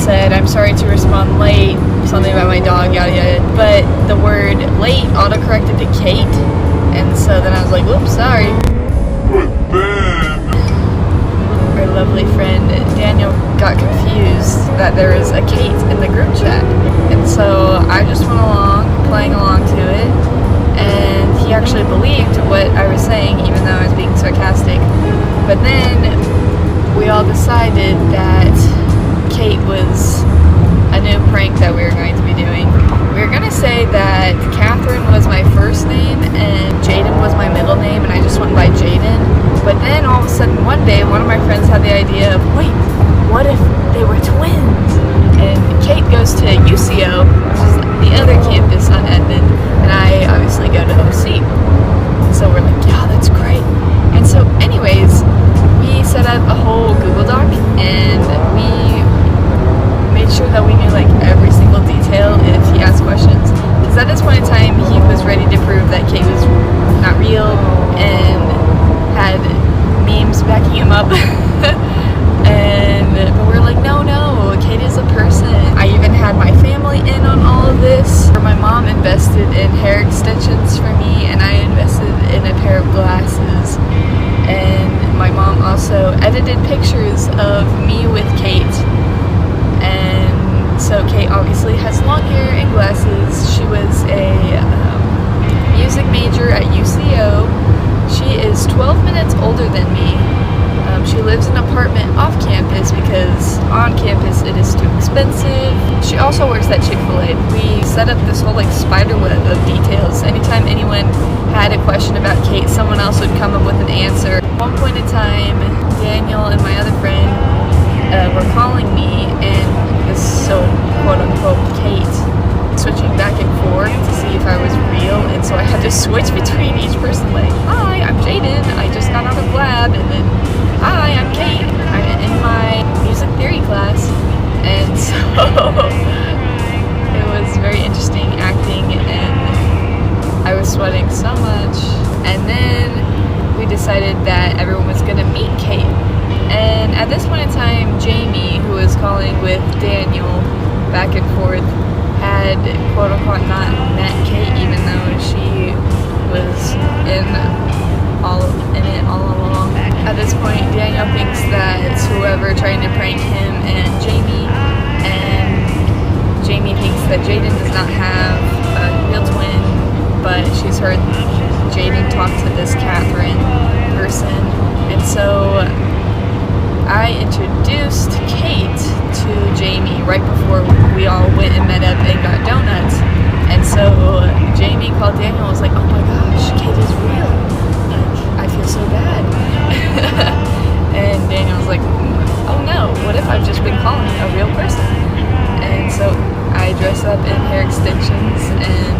said, I'm sorry to respond late, something about my dog, yada yada. But the word late autocorrected to Kate, and so then I was like, whoops, sorry. But then Our lovely friend Daniel got confused that there was a Kate in the group chat. And so I just went along, playing along to it, and he actually believed what I was saying, even though I was being sarcastic. But then we all decided that Kate was a new prank that we were going to be doing. We were going to say that Catherine was my first name and Jaden was my middle name, and I just went by Jaden. But then all of a sudden one day, one of my friends had the idea of, wait, what if they were twins? And Kate goes to UCO, which is the other campus on Edmond, and I obviously go to OC. So we're like, yeah, that's great. And so anyways, we set up a whole Google Doc, and we made sure that we knew like every single detail if he asked questions. Because at this point in time, he was ready to prove that Kate was not real and had memes backing him up. But we're like, no, Kate is a person. I even had my family in on all of this. My mom invested in hair extensions for me, and I invested in a pair of glasses. And my mom also edited pictures of me with Kate. And so Kate obviously has long hair and glasses. She was a music major at UCO. She is 12 minutes older than me. She lives in an apartment off campus because on campus it is too expensive. She also works at Chick-fil-A. We set up this whole like spider web of details. Anytime anyone had a question about Kate, someone else would come up with an answer. At one point in time, Daniel and my other friend were calling me, and this so quote-unquote Kate switching back and forth to see if I was real, and so I had to switch between each person, like, hi, I'm Jaden, I just got out of lab, and then, hi, I'm Kate, I'm in my music theory class. And so it was very interesting acting, and I was sweating so much. And then we decided that everyone was gonna meet Kate. And at this point in time, Jamie, who was calling with Daniel back and forth, had quote unquote not met Kate, even though she was in it all along. At this point, Daniel thinks that it's whoever trying to prank him and Jamie thinks that Jaden does not have a real twin, but she's heard Jaden talk to this Catherine person. And so I introduced Kate to Jamie right before we all went and met up and got donuts. And so Jamie called Daniel and was like, oh my gosh, Kate is real. Like, I feel so bad. And Daniel was like, oh no, what if I've just been calling a real person? And so I dress up in hair extensions and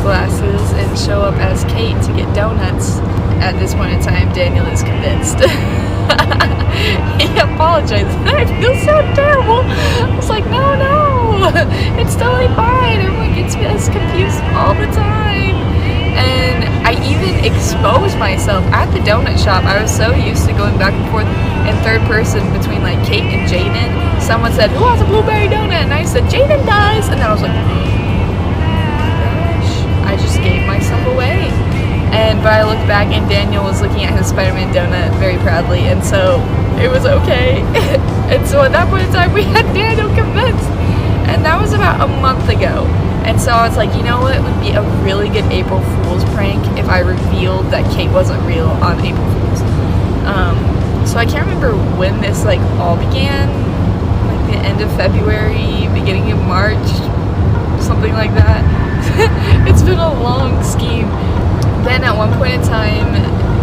glasses and show up as Kate to get donuts. At this point in time, Daniel is convinced. He apologized. I feel so terrible. I was like, no, it's totally fine. Everyone gets us confused all the time. And I even exposed myself at the donut shop. I was so used to going back and forth in third person between like Kate and Jaden. Someone said, who wants a blueberry donut? And I said, Jaden does. And then I was like, I just gave myself away. But I looked back and Daniel was looking at his Spider-Man donut very proudly, and so it was okay. And so at that point in time, we had Daniel convinced, and that was about a month ago. And so I was like, you know what, it would be a really good April Fool's prank if I revealed that Kate wasn't real on April Fool's. So I can't remember when this like all began, like the end of February, beginning of March, something like that. It's been a long scheme. Then at one point in time,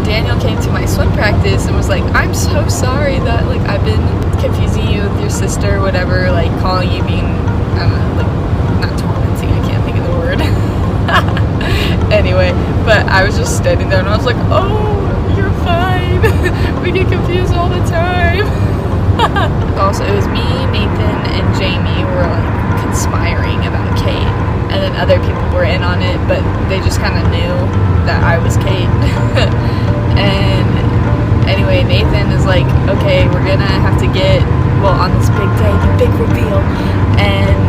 Daniel came to my swim practice and was like, I'm so sorry that like I've been confusing you with your sister or whatever, like calling you being, I don't know, like not tormenting, I can't think of the word. Anyway, but I was just standing there and I was like, oh, you're fine. We get confused all the time. Also, it was me, Nathan, and Jamie were like conspiring about Kate. And then other people were in on it, but they just kind of knew that I was Kate. And anyway, Nathan is like, okay, we're gonna have to get, well, on this big day, you big reveal. And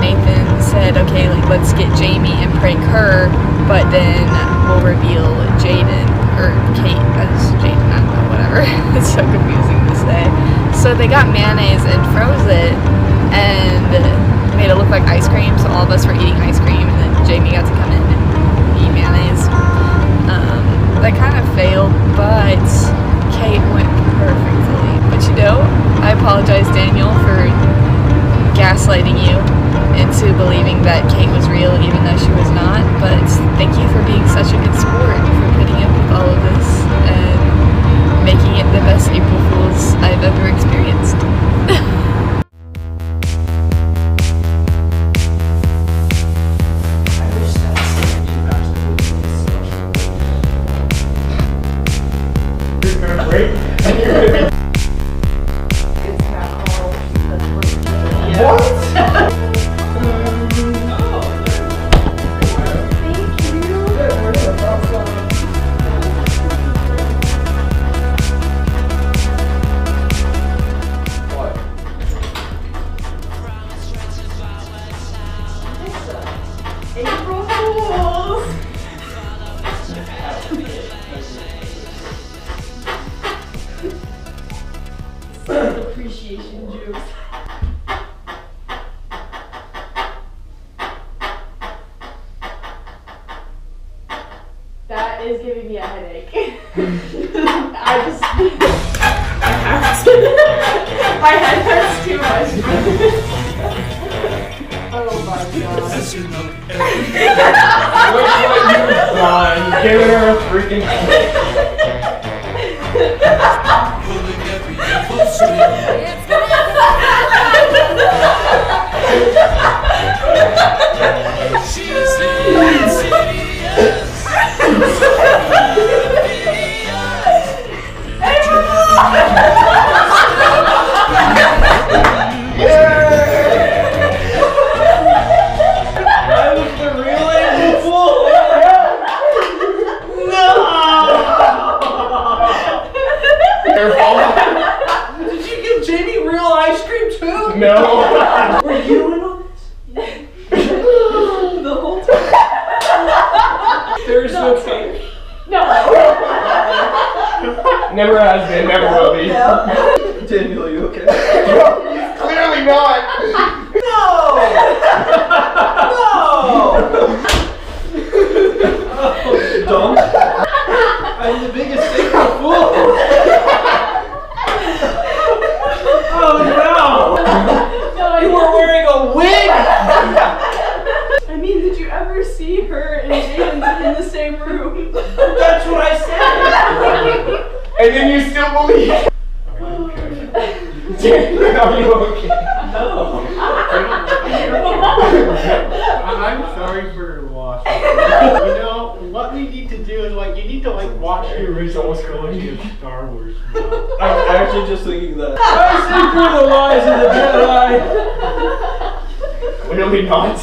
Nathan said, okay, like, let's get Jamie and prank her, but then we'll reveal Jaden, or Kate as Jaden, I don't know, whatever. It's so confusing to say. So they got mayonnaise and froze it, and made it look like ice cream, so all of us were eating ice cream, and then Jamie got to come in and eat mayonnaise. That kind of failed, but Kate went perfectly. But you know, I apologize, Daniel, for gaslighting you into believing that Kate was real even though she was not. But thank you for being such a good sport, for putting up with all of this and making it the best April Fools I've ever experienced. April Fools! Appreciation jokes. That is giving me a headache. My head hurts too much. Oh my god. Giving her a freaking no. Were you in on this? The whole time? There's no change. No. Never has been, never will be. Daniel, you okay? Clearly not. No! Don't. I'm the biggest April Fool. Oh no! You were wearing a wig! I mean, did you ever see her and Jaden in the same room? That's what I said! And then you still believe. Are you okay? No. I'm sorry for your loss. You know, what we need to do is you need to watch the original trilogy of Star Wars. I was actually just thinking that. I see through the lies of the Jedi! Clearly not.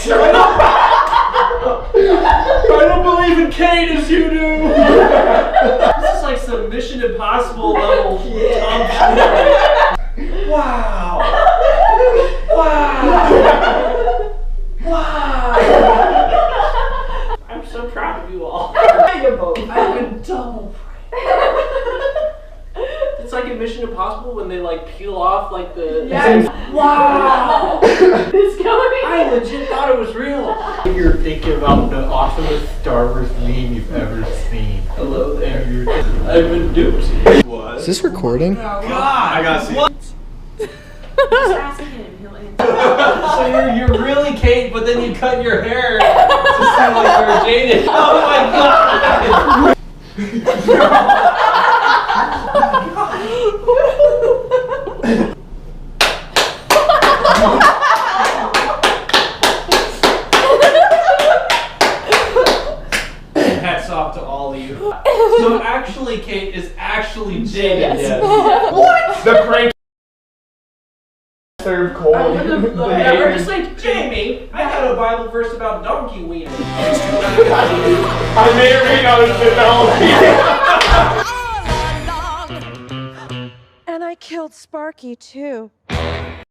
I don't believe in Kate as you do! This is like some Mission Impossible level Tom Cruise. Wow! Wow! Wow! I'm so proud of you all. I've been double praised. It's like in Mission Impossible when they peel off the. Yes. Wow! It's going. I legit thought it was real. You're thinking about the awesomest Star Wars meme you've ever seen. Hello there. And you're I've been duped. Is this recording? God! I gotta see. Just ask him. He'll answer. So you're really Kate, but then you cut your hair to seem like you're Jaden. Oh my god! Hats off to all of you. So actually, Kate is actually Jaden. Yes. What? The prank served cold. Yeah, we're just like, Jamie, I got a Bible verse about donkey weaning. I may or may not have been the whole And I killed Sparky too.